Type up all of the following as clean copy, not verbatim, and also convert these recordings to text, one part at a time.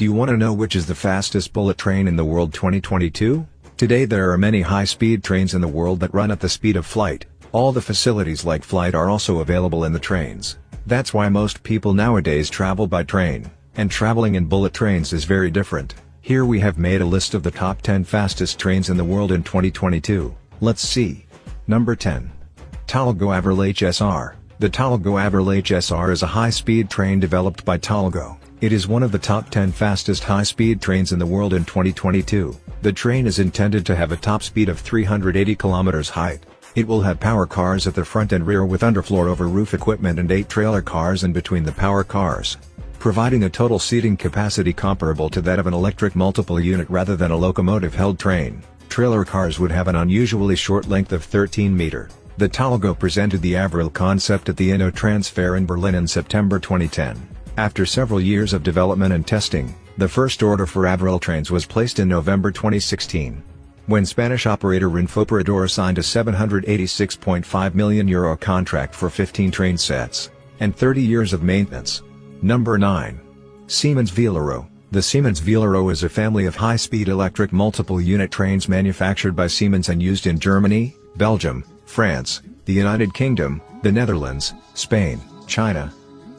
Do you want to know which is the fastest bullet train in the world 2022? Today there are many high-speed trains in the world that run at the speed of flight. All the facilities like flight are also available in the trains. That's why most people nowadays travel by train, and traveling in bullet trains is very different. Here we have made a list of the top 10 fastest trains in the world in 2022. Let's see. Number 10. Talgo Avril HSR. The Talgo Avril HSR is a high-speed train developed by Talgo. It is one of the top 10 fastest high-speed trains in the world in 2022. The train is intended to have a top speed of 380 km height. It will have power cars at the front and rear with underfloor over roof equipment and 8 trailer cars in between the power cars, providing a total seating capacity comparable to that of an electric multiple unit rather than a locomotive-held train. Trailer cars would have an unusually short length of 13 meters. The Talgo presented the Avril concept at the InnoTrans Fair in Berlin in September 2010. After several years of development and testing, the first order for Avril trains was placed in November 2016. When Spanish operator Renfe Operador signed a €786.5 million contract for 15 train sets, and 30 years of maintenance. Number 9. Siemens Velaro. The Siemens Velaro is a family of high-speed electric multiple-unit trains manufactured by Siemens and used in Germany, Belgium, France, the United Kingdom, the Netherlands, Spain, China,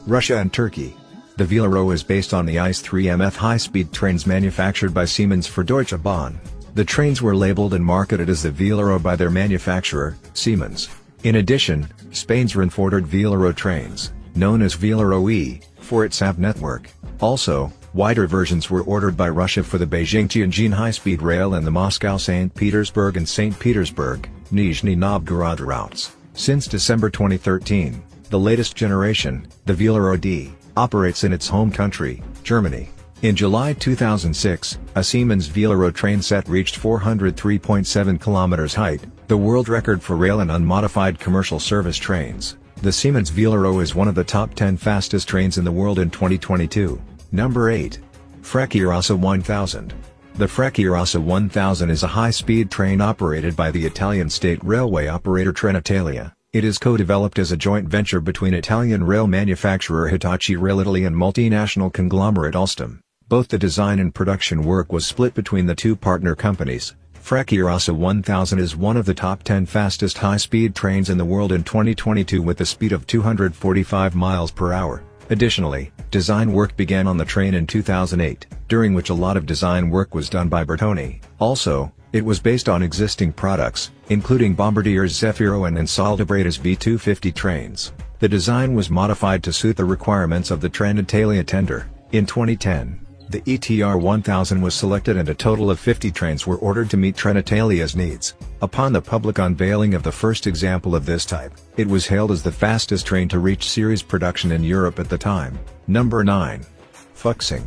Russia and Turkey. The Velaro is based on the ICE 3MF high-speed trains manufactured by Siemens for Deutsche Bahn. The trains were labeled and marketed as the Velaro by their manufacturer, Siemens. In addition, Spain's Renfe ordered Velaro trains, known as Velaro E, for its AB network. Also, wider versions were ordered by Russia for the Beijing-Tianjin high-speed rail and the Moscow-St. Petersburg and St. Petersburg, Nizhny Novgorod routes. Since December 2013, the latest generation, the Velaro D, operates in its home country, Germany. In July 2006, a Siemens Velaro train set reached 403.7 km height, the world record for rail and unmodified commercial service trains. The Siemens Velaro is one of the top 10 fastest trains in the world in 2022. Number 8. Frecciarassa 1000. The Frecciarassa 1000 is a high-speed train operated by the Italian state railway operator Trenitalia. It is co-developed as a joint venture between Italian rail manufacturer Hitachi Rail Italy and multinational conglomerate Alstom. Both the design and production work was split between the two partner companies. Frecciarassa 1000 is one of the top 10 fastest high-speed trains in the world in 2022 with a speed of 245 miles per hour. Additionally, design work began on the train in 2008, during which a lot of design work was done by Bertoni. Also, it was based on existing products, including Bombardier's Zefiro and Ansaldobrada's V250 trains. The design was modified to suit the requirements of the Trenitalia tender. In 2010, the ETR 1000 was selected and a total of 50 trains were ordered to meet Trenitalia's needs. Upon the public unveiling of the first example of this type, it was hailed as the fastest train to reach series production in Europe at the time. Number 9. Fuxing.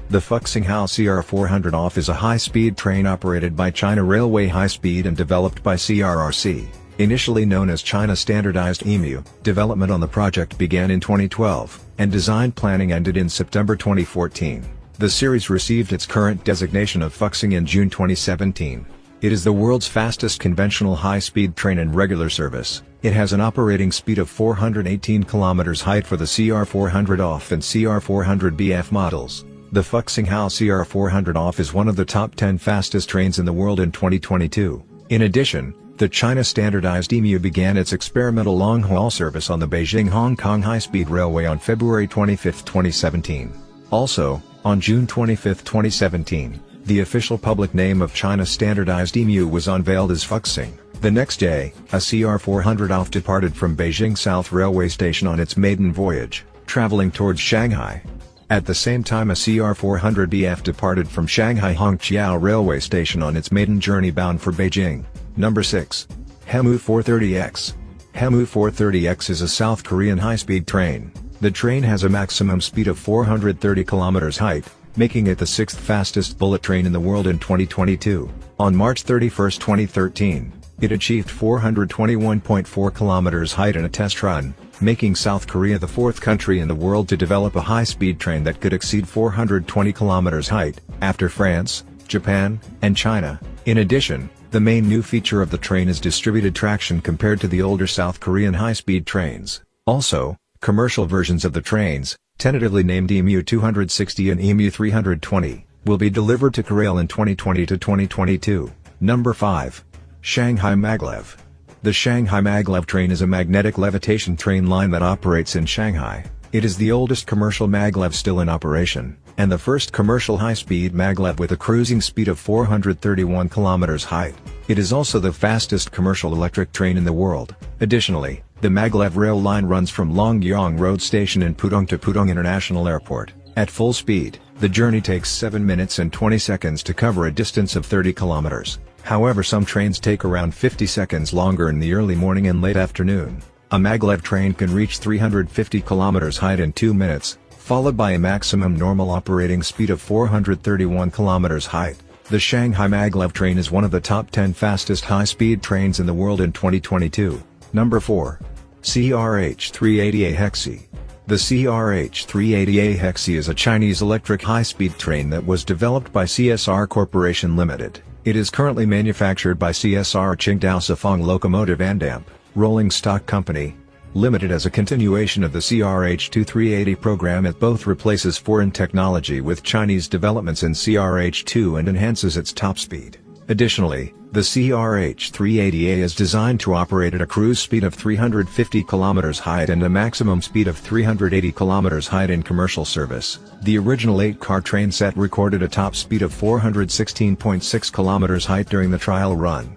The Fuxinghao CR400 OFF is a high-speed train operated by China Railway High Speed and developed by CRRC. Initially known as China Standardized EMU, development on the project began in 2012, and design planning ended in September 2014. The series received its current designation of Fuxing in June 2017. It is the world's fastest conventional high-speed train in regular service. It has an operating speed of 418 km height for the CR400 OFF and CR400 BF models. The Fuxinghao CR400 OFF is one of the top 10 fastest trains in the world in 2022. In addition, the China Standardized EMU began its experimental long-haul service on the Beijing-Hong Kong High-Speed Railway on February 25, 2017. Also, on June 25, 2017, the official public name of China Standardized EMU was unveiled as Fuxing. The next day, a CR400 OFF departed from Beijing South Railway Station on its maiden voyage, traveling towards Shanghai. At the same time, a CR400 BF departed from Shanghai Hongqiao Railway Station on its maiden journey bound for Beijing. Number 6. Hemu 430X. Hemu 430X is a South Korean high-speed train. The train has a maximum speed of 430 km height, making it the 6th fastest bullet train in the world in 2022. On March 31, 2013, it achieved 421.4 km height in a test run, making South Korea the 4th country in the world to develop a high-speed train that could exceed 420 km height, after France, Japan, and China. In addition, the main new feature of the train is distributed traction compared to the older South Korean high-speed trains. Also, commercial versions of the trains, tentatively named EMU-260 and EMU-320, will be delivered to KRAIL in 2020 to 2022. Number 5. Shanghai Maglev. The Shanghai Maglev train is a magnetic levitation train line that operates in Shanghai. It is the oldest commercial maglev still in operation, and the first commercial high-speed maglev with a cruising speed of 431 km height. It is also the fastest commercial electric train in the world. Additionally, the maglev rail line runs from Longyang Road Station in Pudong to Pudong International Airport. At full speed, the journey takes 7 minutes and 20 seconds to cover a distance of 30 kilometers. However, some trains take around 50 seconds longer in the early morning and late afternoon. A maglev train can reach 350 km height in 2 minutes, followed by a maximum normal operating speed of 431 km height. The Shanghai Maglev train is one of the top 10 fastest high-speed trains in the world in 2022. Number 4. CRH-380A Hexi. The CRH-380A Hexi is a Chinese electric high-speed train that was developed by CSR Corporation Limited. It is currently manufactured by CSR Qingdao Sifang Locomotive and Damp Rolling Stock Company Limited as a continuation of the CRH-380 program. It both replaces foreign technology with Chinese developments in CRH-2 and enhances its top speed. Additionally, the CRH-380A is designed to operate at a cruise speed of 350 km height and a maximum speed of 380 km height in commercial service. The original 8-car train set recorded a top speed of 416.6 km height during the trial run.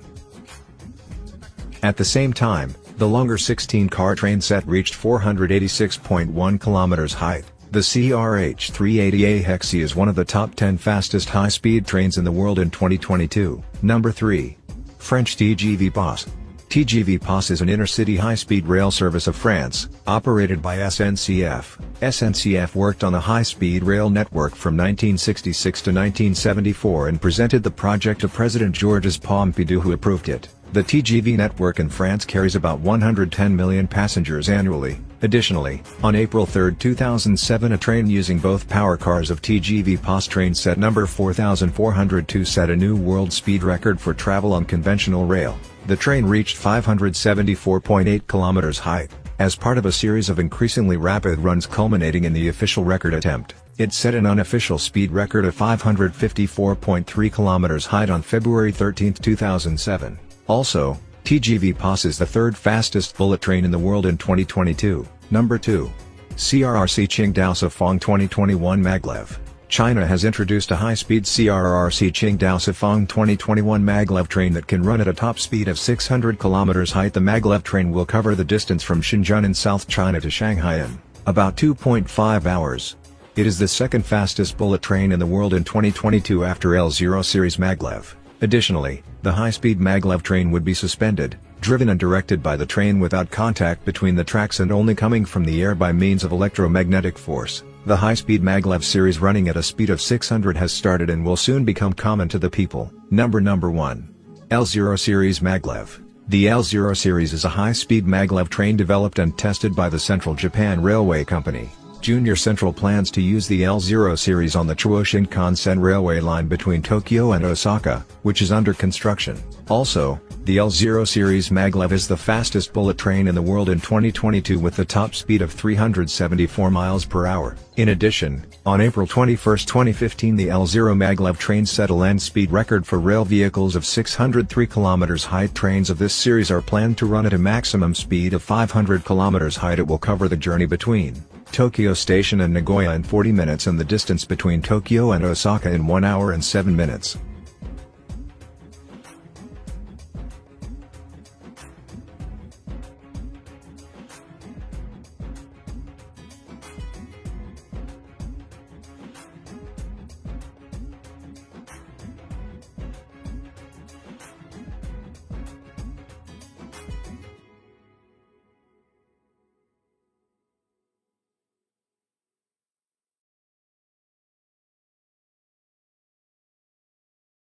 At the same time, the longer 16-car train set reached 486.1 km height. The CRH-380A Hexi is one of the top 10 fastest high-speed trains in the world in 2022. Number 3. French TGV PAS. TGV PAS is an intercity high-speed rail service of France, operated by SNCF. SNCF worked on the high-speed rail network from 1966 to 1974 and presented the project to President Georges Pompidou, who approved it. The TGV network in France carries about 110 million passengers annually. Additionally, on April 3, 2007, a train using both power cars of TGV PAS train set number 4402 set a new world speed record for travel on conventional rail. The train reached 574.8 km height, as part of a series of increasingly rapid runs culminating in the official record attempt. It set an unofficial speed record of 554.3 km height on February 13, 2007. Also, TGV PAS is the third fastest bullet train in the world in 2022. Number 2. CRRC Qingdao Sifang 2021 Maglev. China has introduced a high-speed CRRC Qingdao Sifang 2021 Maglev train that can run at a top speed of 600 km height. The Maglev train will cover the distance from Shenzhen in South China to Shanghai in about 2.5 hours. It is the second fastest bullet train in the world in 2022 after L0 series Maglev. Additionally, the high-speed maglev train would be suspended, driven and directed by the train without contact between the tracks and only coming from the air by means of electromagnetic force. The high-speed maglev series running at a speed of 600 has started and will soon become common to the people. Number 1. L0 series maglev. The L0 series is a high-speed maglev train developed and tested by the Central Japan Railway Company. Junior Central plans to use the L0 series on the Chuo Shinkansen railway line between Tokyo and Osaka, which is under construction. Also, the L0 series maglev is the fastest bullet train in the world in 2022 with the top speed of 374 miles per hour. In addition, on April 21, 2015, the L0 maglev train set a land speed record for rail vehicles of 603 km height. Trains of this series are planned to run at a maximum speed of 500 km height. It will cover the journey between Tokyo Station and Nagoya in 40 minutes and the distance between Tokyo and Osaka in 1 hour and 7 minutes.